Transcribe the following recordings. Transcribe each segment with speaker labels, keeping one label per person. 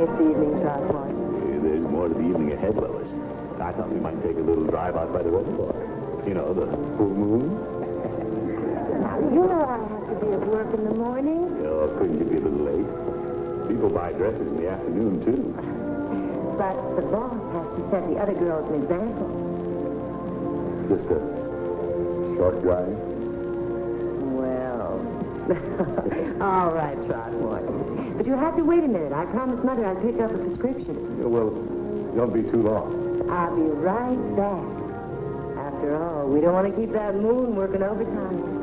Speaker 1: this evening, Throckmorton?
Speaker 2: There's more to the evening ahead, Lois. I thought we might take a little drive out by the reservoir. You know, the full moon.
Speaker 1: You know I have to be at work in the morning.
Speaker 2: Oh, couldn't you be a little late? People buy dresses in the afternoon, too.
Speaker 1: But the boss has to set the other girls an example.
Speaker 2: Just a short drive?
Speaker 1: Well, all right, Throckmorton. But you'll have to wait a minute. I promised Mother I'd pick up a prescription.
Speaker 2: Yeah, well, don't be too long.
Speaker 1: I'll be right back. After all, we don't want to keep that moon working overtime.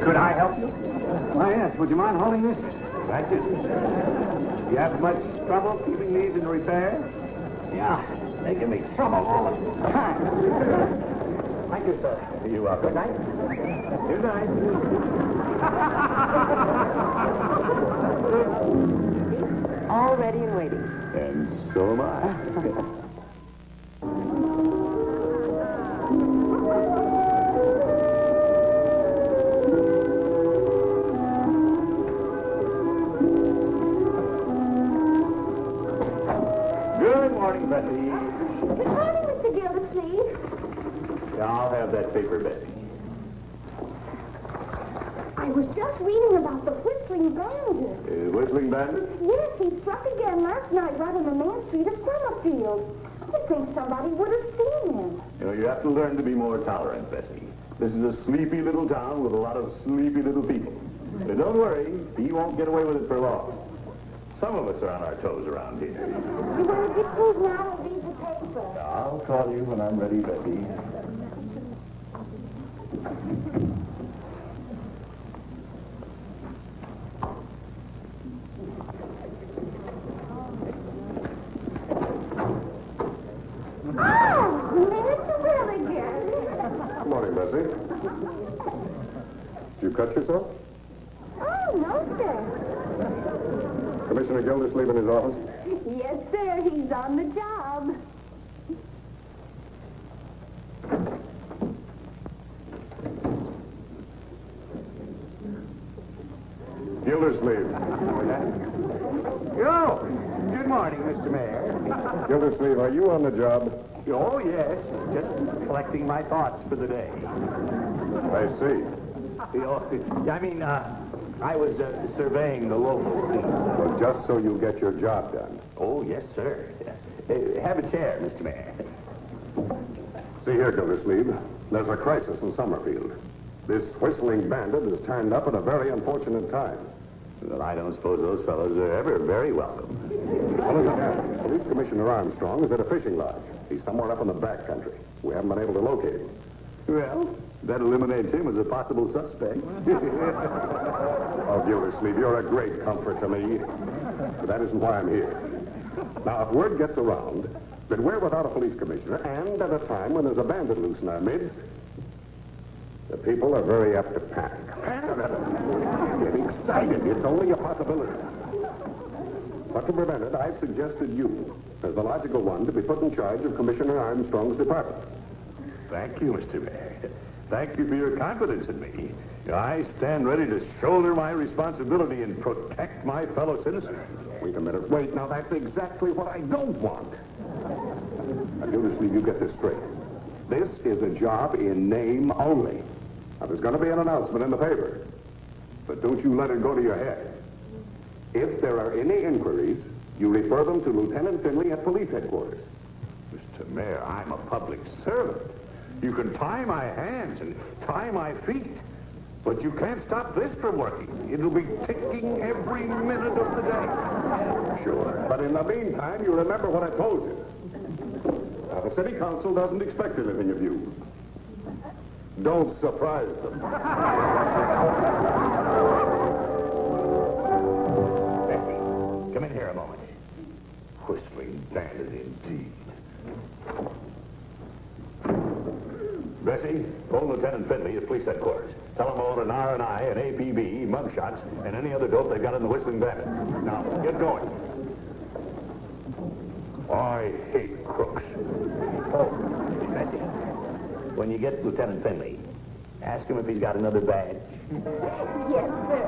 Speaker 2: Could I help you?
Speaker 3: Why, yes. Would you mind holding this?
Speaker 2: Thank you. You have much trouble keeping these in repair?
Speaker 3: Yeah. They give me trouble all the time.
Speaker 2: Thank you, sir. You're welcome.
Speaker 3: Good night.
Speaker 2: Good night.
Speaker 1: All ready and waiting.
Speaker 2: And so am I. Good morning, Bessie.
Speaker 4: Good morning, Mr. Gildersleeve.
Speaker 2: I'll have that paper, Bessie.
Speaker 4: I was just reading about the Whistling Bandit.
Speaker 2: Whistling Bandit?
Speaker 4: Yes, he struck again last night right on the main street of Summerfield. You'd think somebody would have seen him.
Speaker 2: You know, you have to learn to be more tolerant, Bessie. This is a sleepy little town with a lot of sleepy little people. But don't worry, he won't get away with it for long. Some of us are on our toes around here.
Speaker 4: You want to get through now and read the paper?
Speaker 2: I'll call you when I'm ready, Bessie.
Speaker 4: Oh, Mr. Willigan.
Speaker 5: Good morning, Bessie. Did you cut yourself?
Speaker 4: Oh, no, sir.
Speaker 5: Commissioner Gildersleeve in his office?
Speaker 4: Yes, sir. He's on the job.
Speaker 5: Gildersleeve.
Speaker 3: Oh, good morning, Mr. Mayor.
Speaker 5: Gildersleeve, are you on the job?
Speaker 3: Oh, yes. Just collecting my thoughts for the day.
Speaker 5: I see.
Speaker 2: I was surveying the local scene.
Speaker 5: Well, just so you get your job done.
Speaker 2: Oh, yes, sir. Have a chair, Mr. Mayor.
Speaker 5: See here, Gildersleeve. There's a crisis in Summerfield. This Whistling Bandit has turned up at a very unfortunate time.
Speaker 2: Well, I don't suppose those fellows are ever very welcome.
Speaker 5: Well, as it happens, Police Commissioner Armstrong is at a fishing lodge. He's somewhere up in the back country. We haven't been able to locate him.
Speaker 2: Well, that eliminates him as a possible suspect.
Speaker 5: Oh, Gildersleeve, you're a great comfort to me. But that isn't why I'm here. Now, if word gets around that we're without a police commissioner, and at a time when there's a bandit loose in our midst, the people are very apt to panic. Get excited. It's only a possibility. But to prevent it, I've suggested you as the logical one to be put in charge of Commissioner Armstrong's department.
Speaker 2: Thank you, Mr. Mayor. Thank you for your confidence in me. I stand ready to shoulder my responsibility and protect my fellow citizens.
Speaker 5: Wait a minute. Wait. Now, that's exactly what I don't want. Now, Gildersleeve, you get this straight. This is a job in name only. Now, there's going to be an announcement in the paper. But don't you let it go to your head. If there are any inquiries, you refer them to Lieutenant Finley at police headquarters.
Speaker 2: Mr. Mayor, I'm a public servant. You can tie my hands and tie my feet, but you can't stop this from working. It'll be ticking every minute of the day.
Speaker 5: Sure. But in the meantime, you remember what I told you. Now, the city council doesn't expect anything of you. Don't surprise them.
Speaker 2: Bessie, come in here a moment. Whistling Bandit indeed. Bessie, phone Lieutenant Finley at police headquarters. Tell them all an R&I, an APB, mugshots, and any other dope they've got in the Whistling Bandit. Now, get going. I hate crooks.
Speaker 3: Oh, Bessie, when you get Lieutenant Finley, ask him if he's got another badge.
Speaker 4: Yes, sir.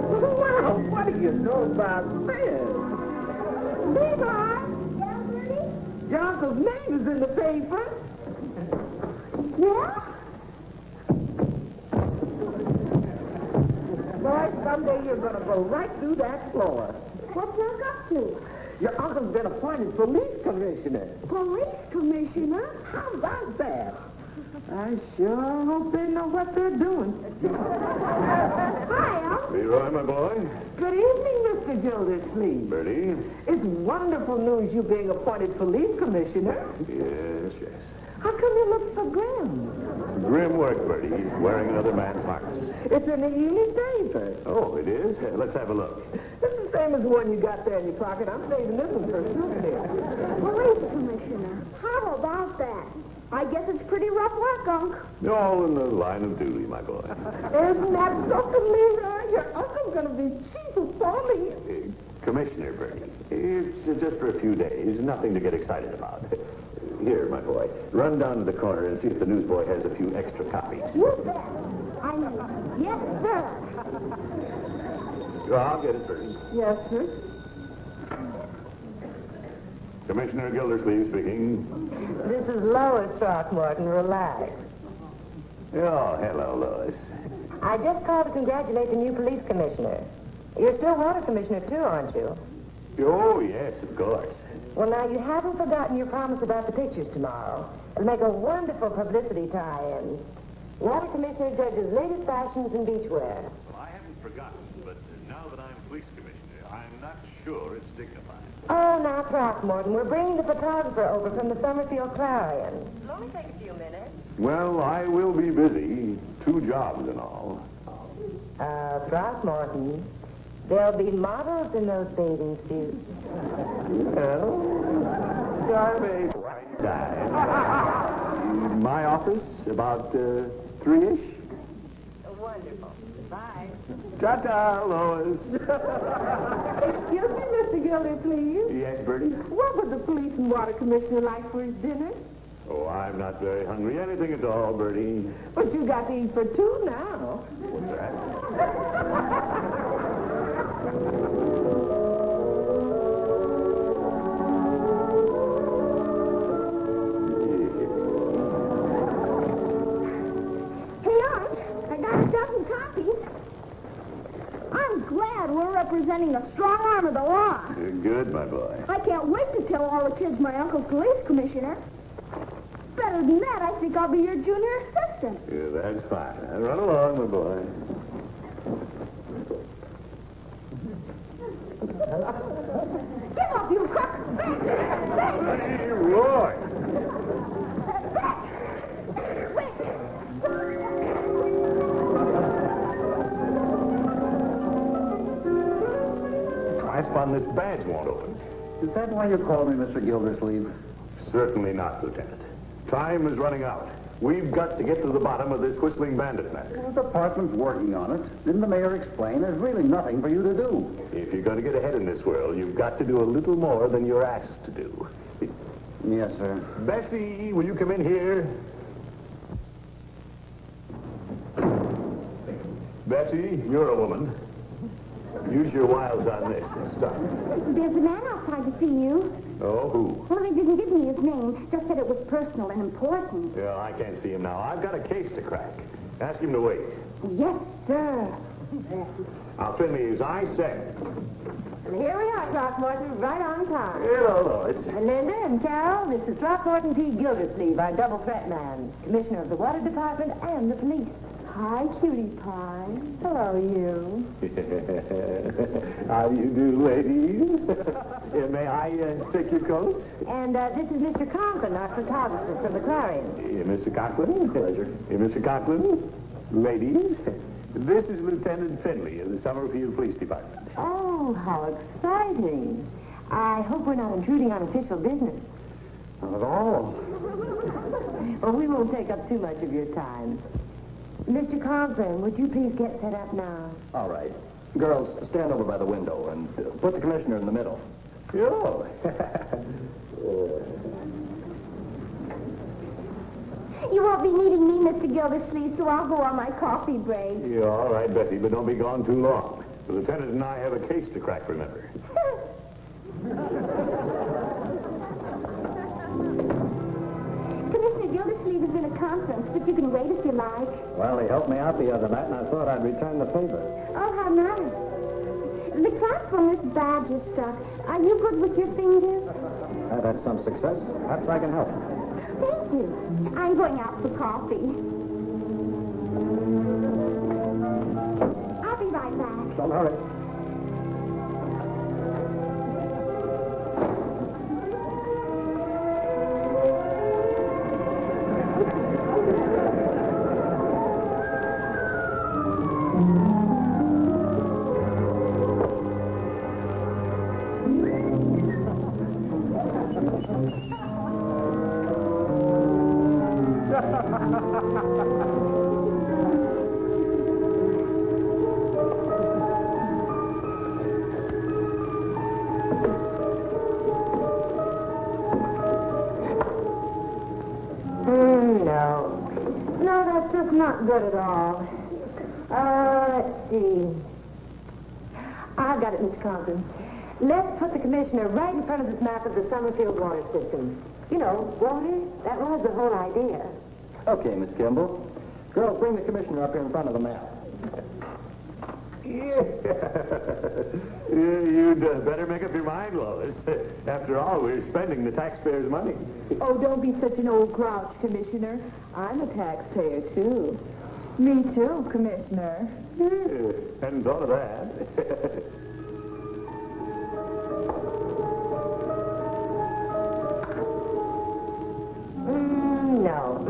Speaker 3: Wow, what do you know about this?
Speaker 4: Levi! Yeah, Bertie?
Speaker 3: Your uncle's name is in the paper.
Speaker 4: Yeah?
Speaker 3: Boy, someday you're going to go right through that floor.
Speaker 4: What's Unc up to?
Speaker 3: Your uncle's been appointed police commissioner.
Speaker 4: Police commissioner?
Speaker 3: How about that? I sure hope they know what they're doing.
Speaker 4: Hi, Unc.
Speaker 2: Leroy, my boy.
Speaker 3: Good evening, Mr. Gildersleeve.
Speaker 2: Bertie.
Speaker 3: It's wonderful news you being appointed police commissioner.
Speaker 2: Yes, yes.
Speaker 3: How come you look so grim?
Speaker 2: Grim work, Bertie. Wearing another man's harness.
Speaker 3: It's in the evening paper.
Speaker 2: Oh, it is? Let's have a look.
Speaker 3: It's the same as the one you got there in your pocket. I'm saving this one for a souvenir.
Speaker 4: Police commissioner. How about that? I guess it's pretty rough work, Unc.
Speaker 2: All in the line of duty, my boy.
Speaker 3: Isn't that something, Leroy? Your uncle's going to be chief of police.
Speaker 2: Commissioner, Bertie. It's just for a few days. Nothing to get excited about. Here, my boy. Run down to the corner and see if the newsboy has a few extra copies.
Speaker 4: You bet. Yes, sir.
Speaker 2: I'll get it, Bertie.
Speaker 3: Yes, sir.
Speaker 2: Commissioner Gildersleeve speaking.
Speaker 1: This is Lois Throckmorton. Relax.
Speaker 2: Oh, hello, Lois.
Speaker 1: I just called to congratulate the new police commissioner. You're still water commissioner, too, aren't you?
Speaker 2: Oh, yes, of course.
Speaker 1: Well, now, you haven't forgotten your promise about the pictures tomorrow. It'll make a wonderful publicity tie-in. Water commissioner judges latest fashions in beachwear.
Speaker 2: Well, I haven't forgotten, but now that I'm police commissioner, I'm not sure it's dignified.
Speaker 1: Oh, now, Throckmorton, we're bringing the photographer over from the Summerfield Clarion. It'll only take a few minutes.
Speaker 2: Well, I will be busy. 2 jobs and all.
Speaker 1: Throckmorton, there'll be models in those bathing suits.
Speaker 2: Well, I'm a white guy. My office, about 3-ish.
Speaker 1: Wonderful. Bye.
Speaker 2: Ta-ta, Lois.
Speaker 3: Excuse me, Mr. Gildersleeve.
Speaker 2: Yes, Bertie?
Speaker 3: What would the police and water commissioner like for his dinner?
Speaker 2: Oh, I'm not very hungry. Anything at all, Bertie.
Speaker 3: But you got to eat for 2 now.
Speaker 2: What's that?
Speaker 4: Hey, Unc, I got a dozen copies. I'm glad we're representing a strong arm of the law.
Speaker 2: You're good, my boy.
Speaker 4: I can't wait to tell all the kids my uncle's police commissioner. Better than that, I think I'll be your junior assistant.
Speaker 2: Yeah, that's fine. Now, run along, my boy.
Speaker 4: Give up, you crook!
Speaker 2: Hey, Roy! I spun this badge won't open.
Speaker 3: Is that why you called me, Mr. Gildersleeve?
Speaker 2: Certainly not, Lieutenant. Time is running out. We've got to get to the bottom of this Whistling Bandit matter.
Speaker 3: The department's working on it. Didn't the mayor explain? There's really nothing for you to do.
Speaker 2: If you're going to get ahead in this world, you've got to do a little more than you're asked to do.
Speaker 3: Yes, sir.
Speaker 2: Bessie, will you come in here? Bessie, you're a woman. Use your wiles on this and stop.
Speaker 4: There's a man outside to see you.
Speaker 2: Oh, who?
Speaker 4: Well, he didn't give me his name, just said it was personal and important.
Speaker 2: Yeah, I can't see him now. I've got a case to crack. Ask him to wait.
Speaker 4: Yes, sir.
Speaker 2: I'll Finley, as I said.
Speaker 1: And here we are, Throckmorton, right on time.
Speaker 2: Hello, Lois.
Speaker 1: Linda and Carol, this is Throckmorton P. Gildersleeve, our double threat man, commissioner of the water department and the police. Hi, cutie pie. Hello, you.
Speaker 2: How do you do, ladies? May I take your coats?
Speaker 1: And this is Mr. Conklin, our photographer from the Clarion.
Speaker 2: Mr. Conklin. Pleasure. Mr. Conklin. Ladies, this is Lieutenant Finley of the Summerfield Police Department.
Speaker 1: Oh, Oh, how exciting. I hope we're not intruding on official business.
Speaker 6: Not at all.
Speaker 1: Well, we won't take up too much of your time. Mr. Conklin, would you please get set up now?
Speaker 6: All right. Girls, stand over by the window and put the commissioner in the middle.
Speaker 3: Yo.
Speaker 4: You won't be needing me, Mr. Gildersleeve, so I'll go on my coffee break.
Speaker 3: You're all right, Bessie, but don't be gone too long. The lieutenant and I have a case to crack, remember?
Speaker 4: Commissioner Gildersleeve is in a conference, but you can wait if you like.
Speaker 6: Well, he helped me out the other night, and I thought I'd return the favor.
Speaker 4: Oh, how nice. The clasp on this badge is stuck. Are you good with your fingers?
Speaker 6: I've had some success. Perhaps I can help.
Speaker 4: Thank you. I'm going out for coffee. I'll be right back.
Speaker 6: Don't hurry.
Speaker 1: No, that's just not good at all. Let's see. I've got it, Mr. Conklin. Let's put the commissioner right in front of this map of the Summerfield water system. You know, water, that was the whole idea.
Speaker 6: Okay, Miss Kimball. Girls, bring the commissioner up here in front of the map.
Speaker 3: You'd better make up your mind, Lois. After all, we're spending the taxpayers' money.
Speaker 7: Oh, don't be such an old grouch, Commissioner. I'm a taxpayer, too. Me, too, Commissioner.
Speaker 3: Hadn't thought of that.
Speaker 1: No.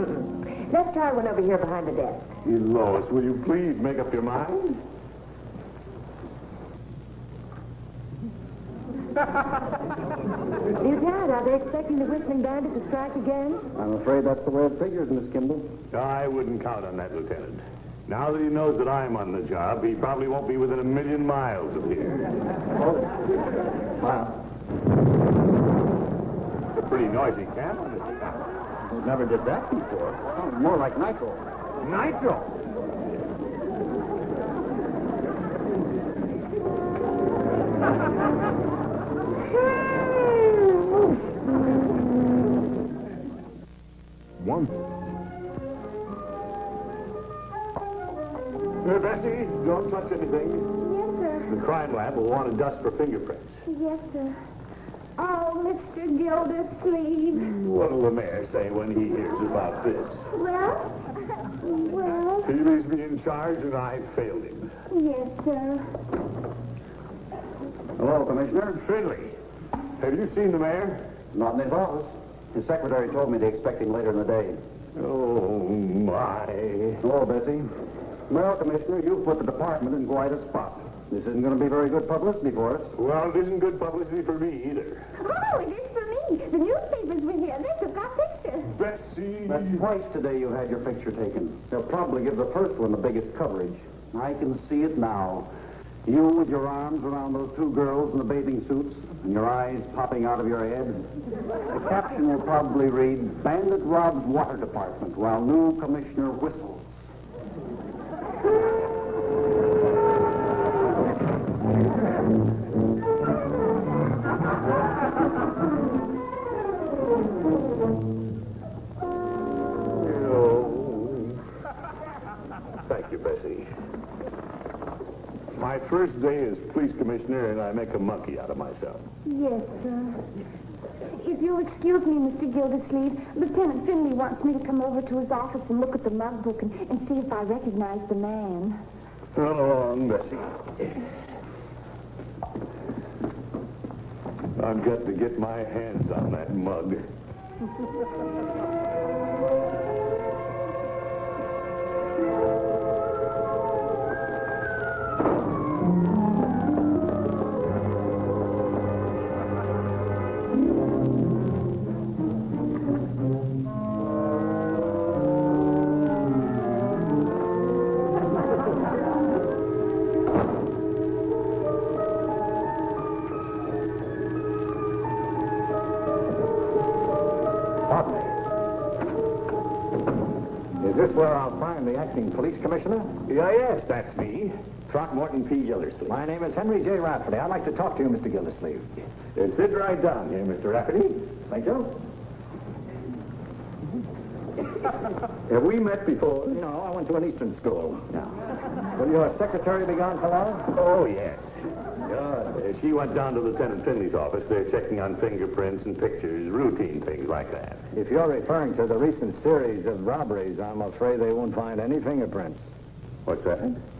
Speaker 1: Let's try one over here behind the desk.
Speaker 3: Lois, will you please make up your mind?
Speaker 1: Lieutenant, are they expecting the Whistling Bandit to strike again?
Speaker 6: I'm afraid that's the way it figures, Miss Kimball.
Speaker 3: I wouldn't count on that, Lieutenant. Now that he knows that I'm on the job, he probably won't be within 1,000,000 miles of here.
Speaker 6: Wow.
Speaker 3: Pretty noisy camp, Mr. Conklin.
Speaker 6: We never did that before. Sounds more like nitro.
Speaker 3: Nitro! Bessie, don't touch anything.
Speaker 4: Yes, sir.
Speaker 3: The crime lab will want to dust for fingerprints.
Speaker 4: Yes, sir. Oh, Mr. Gildersleeve.
Speaker 3: What'll the mayor say when he hears about this?
Speaker 4: Well,
Speaker 3: He leaves me in charge and I failed him.
Speaker 4: yes, sir.
Speaker 6: Hello, Commissioner.
Speaker 3: Finley, have you seen the mayor?
Speaker 6: Not in his office. His secretary told me to expect him later in the day.
Speaker 3: Oh, my.
Speaker 6: Hello, Bessie. Well, Commissioner, you've put the department in quite a spot. This isn't going to be very good publicity for us.
Speaker 3: Well, it isn't good publicity for me either.
Speaker 4: Oh, it is for me. The newspapers were here. They took our picture.
Speaker 3: Bessie.
Speaker 6: That's twice today you've had your picture taken. They'll probably give the first one the biggest coverage. I can see it now. You with your arms around those two girls in the bathing suits and your eyes popping out of your head. The caption will probably read, Bandit robs water department while new commissioner whistles.
Speaker 3: Thank you, Bessie. My first day as police commissioner, and I make a monkey out of myself.
Speaker 4: Yes, sir. If you'll excuse me, Mr. Gildersleeve, Lieutenant Finley wants me to come over to his office and look at the mug book and see if I recognize the man.
Speaker 3: Run along, Bessie. I've got to get my hands on that mug.
Speaker 8: the acting police commissioner?
Speaker 3: Yes, that's me. Throckmorton P. Gildersleeve.
Speaker 8: My name is Henry J. Rafferty. I'd like to talk to you, Mr. Gildersleeve.
Speaker 3: Sit right down here, Mr. Rafferty.
Speaker 8: Thank you.
Speaker 3: Have we met before?
Speaker 8: No, I went to an Eastern school.
Speaker 3: No.
Speaker 8: Will your secretary be gone for long?
Speaker 3: Oh, yes. Good. She went down to Lieutenant Finley's office. They're checking on fingerprints and pictures, routine things like that.
Speaker 8: If you're referring to the recent series of robberies, I'm afraid they won't find any fingerprints.
Speaker 3: What's that?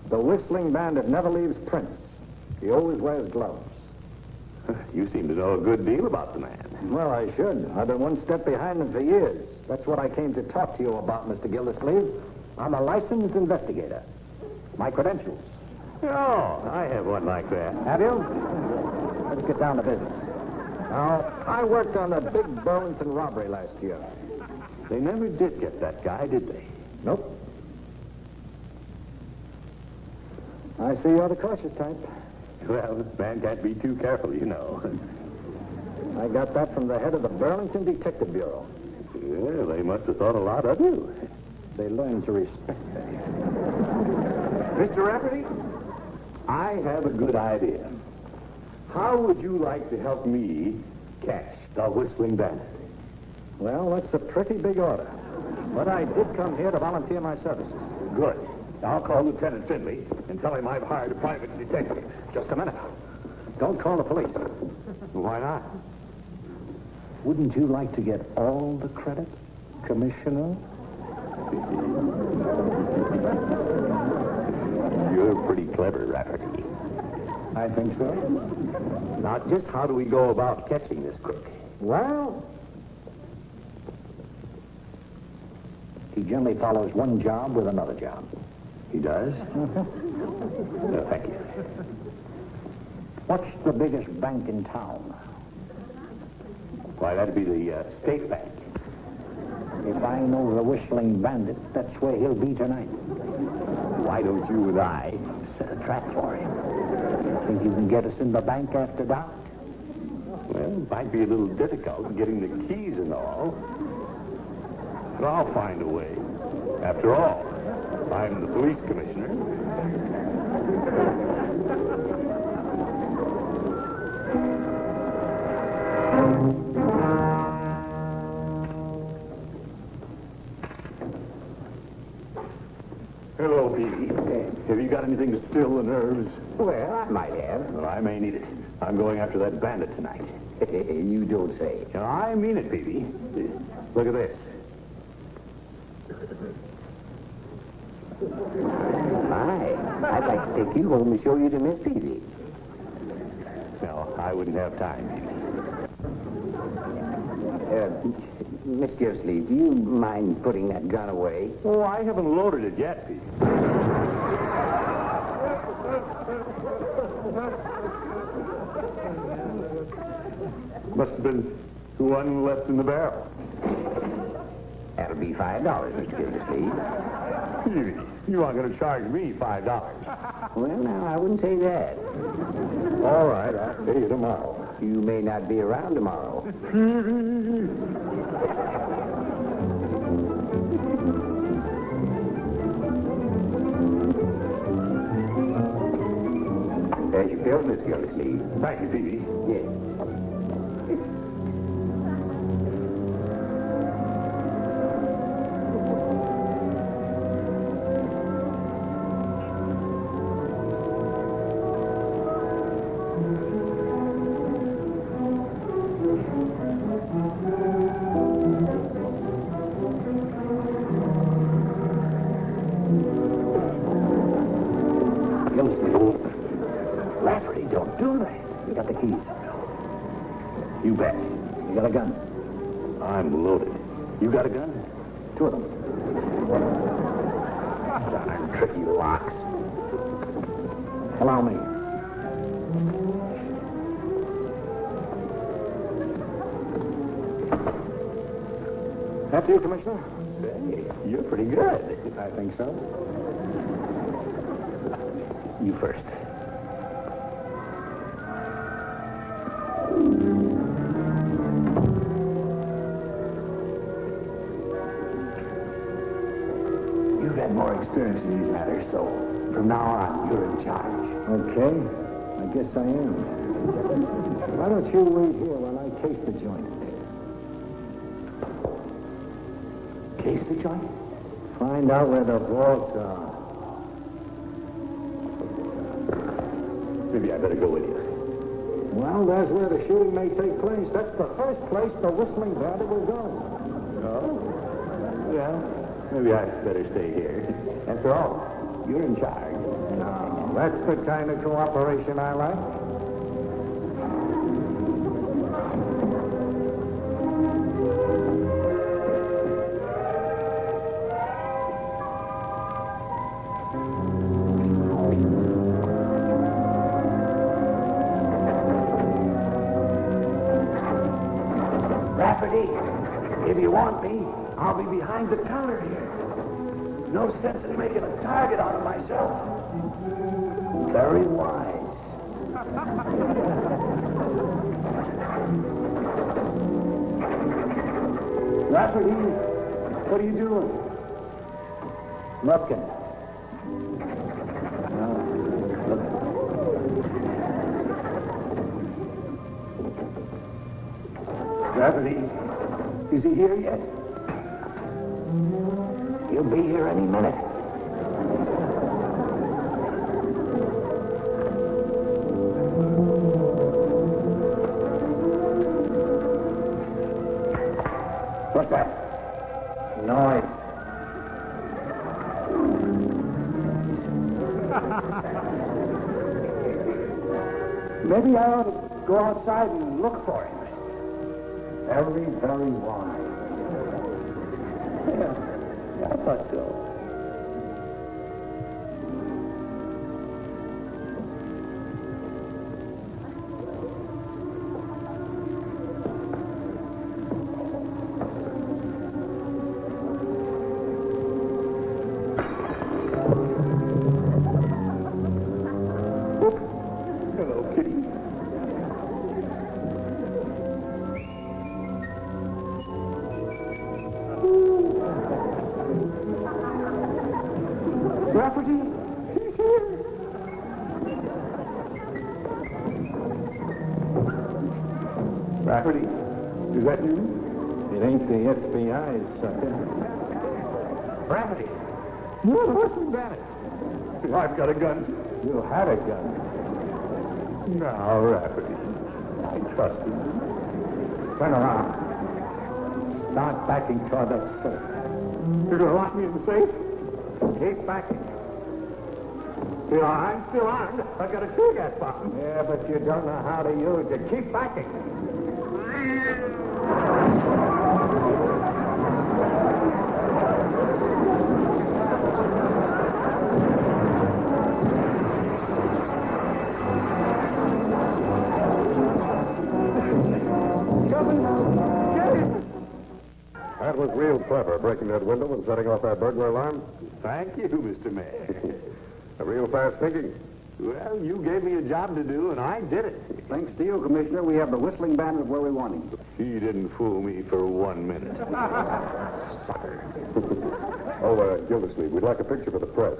Speaker 8: The whistling bandit never leaves prints. He always wears gloves.
Speaker 3: You seem to know a good deal about the man.
Speaker 8: Well, I should. I've been one step behind him for years. That's what I came to talk to you about, Mr. Gildersleeve. I'm a licensed investigator. My credentials.
Speaker 3: Oh, I have one like that.
Speaker 8: Have you? Let's get down to business. Now, I worked on the big Burlington robbery last year.
Speaker 3: They never did get that guy, did they?
Speaker 8: Nope. I see you're the cautious type.
Speaker 3: Well, man can't be too careful, you know.
Speaker 8: I got that from the head of the Burlington Detective Bureau.
Speaker 3: Well, they must have thought a lot of you.
Speaker 8: They learned to respect me.
Speaker 3: Mr. Rafferty, I have a good idea. How would you like to help me catch the whistling bandit?
Speaker 8: Well, that's a pretty big order. But I did come here to volunteer my services.
Speaker 3: Good. I'll call Lieutenant Finley and tell him I've hired a private detective.
Speaker 8: Just a minute. Don't call the police.
Speaker 3: Why not?
Speaker 8: Wouldn't you like to get all the credit, Commissioner?
Speaker 3: You're pretty clever, Rafferty.
Speaker 8: I think so.
Speaker 3: Now, just how do we go about catching this crook?
Speaker 8: Well, he generally follows one job with another job.
Speaker 3: He does? No, thank you.
Speaker 8: What's the biggest bank in town?
Speaker 3: Why, that'd be the State Bank.
Speaker 8: If I know the whistling bandit, that's where he'll be tonight.
Speaker 3: Why don't you and I
Speaker 8: Set a trap for him. Think you can get us in the bank after dark?
Speaker 3: Well, it might be a little difficult getting the keys and all. But I'll find a way. After all, I'm the police commissioner. Hello, Petey. Have you got anything to still the nerves?
Speaker 9: Well, I might have.
Speaker 3: Well, I may need it. I'm going after that bandit tonight.
Speaker 9: You don't say.
Speaker 3: Now, I mean it, Petey. Look at this.
Speaker 9: I'd like to take you home and show you to Miss Peavy.
Speaker 3: No, I wouldn't have time, Petey.
Speaker 9: Miss Gildersleeve, do you mind putting that gun away?
Speaker 3: Oh, I haven't loaded it yet, Petey. Must have been one left in the barrel.
Speaker 9: That'll be $5, Mr. Gildersleeve.
Speaker 3: Petey, you aren't going to charge me $5.
Speaker 9: Well, now, I wouldn't say that.
Speaker 3: All right, I'll pay you tomorrow.
Speaker 9: You may not be around tomorrow. There's your bill, Miss Gildersleeve.
Speaker 3: Thank you, Petey.
Speaker 9: Yes.
Speaker 3: Rafferty, don't do that.
Speaker 8: You got the keys.
Speaker 3: You bet.
Speaker 8: You got a gun.
Speaker 3: I'm loaded. You got a gun?
Speaker 8: Two of them.
Speaker 3: Darn tricky locks.
Speaker 8: Allow me. After you, Commissioner.
Speaker 3: Say, you're pretty good.
Speaker 8: I think so.
Speaker 3: You first. You've had more
Speaker 9: experience in these matters, so from now on, you're in charge.
Speaker 8: Okay, I guess I am. Why don't you wait here while I case the joint?
Speaker 9: Case the joint?
Speaker 8: Find out where the vaults are.
Speaker 3: Maybe I better go with you.
Speaker 8: Well, that's where the shooting may take place. That's the first place the Whistling Bandit will go.
Speaker 3: Oh? Well, maybe I'd better stay here. After all, you're in charge.
Speaker 8: Now, that's the kind of cooperation I like.
Speaker 9: Rafferty, if you want me, I'll be behind the counter here. No sense in making a target out of myself. Very wise.
Speaker 8: Rafferty, what are you doing? Looking.
Speaker 9: Rafferty, is he here yet? He'll be here any minute. What's that?
Speaker 8: Noise.
Speaker 9: Maybe I ought to go outside and look for him.
Speaker 8: Very, very wise.
Speaker 9: Yeah, I thought so.
Speaker 3: Hello, Kitty.
Speaker 9: Rafferty, he's here.
Speaker 3: Rafferty, is that you?
Speaker 8: It ain't the FBI, sucker.
Speaker 3: Rafferty, you're the Whistling Bandit. I've got a gun.
Speaker 8: You had a gun.
Speaker 3: Now, Rafferty, I trust you.
Speaker 8: Turn around. Start backing toward that safe.
Speaker 3: You're going to lock me in the safe?
Speaker 8: Keep backing.
Speaker 3: I'm still armed. I've got a tear gas bomb.
Speaker 8: Yeah, but you don't know how to use it. Keep backing.
Speaker 5: That was real clever, breaking that window and setting off that burglar alarm.
Speaker 3: Thank you, Mr. Mayor.
Speaker 5: A real fast thinking.
Speaker 3: Well, you gave me a job to do, and I did it.
Speaker 6: Thanks to you, Commissioner, we have the Whistling Bandit where we want him.
Speaker 3: He didn't fool me for 1 minute.
Speaker 5: Sucker. Oh, Gildersleeve, we'd like a picture for the press.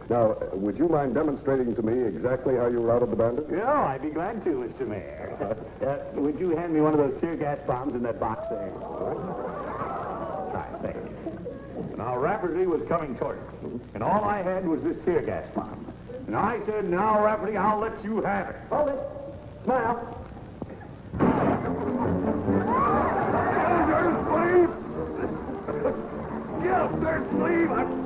Speaker 5: Now, would you mind demonstrating to me exactly how you routed the bandit?
Speaker 3: Yeah, I'd be glad to, Mr. Mayor. Would you hand me one of those tear gas bombs in that box there? Right, thank you. Now, Rafferty was coming toward me, and all I had was this tear gas bomb. And I said, now, Rafferty, I'll let you have it.
Speaker 1: Hold it. Smile.
Speaker 3: Gildersleeve! Gildersleeve!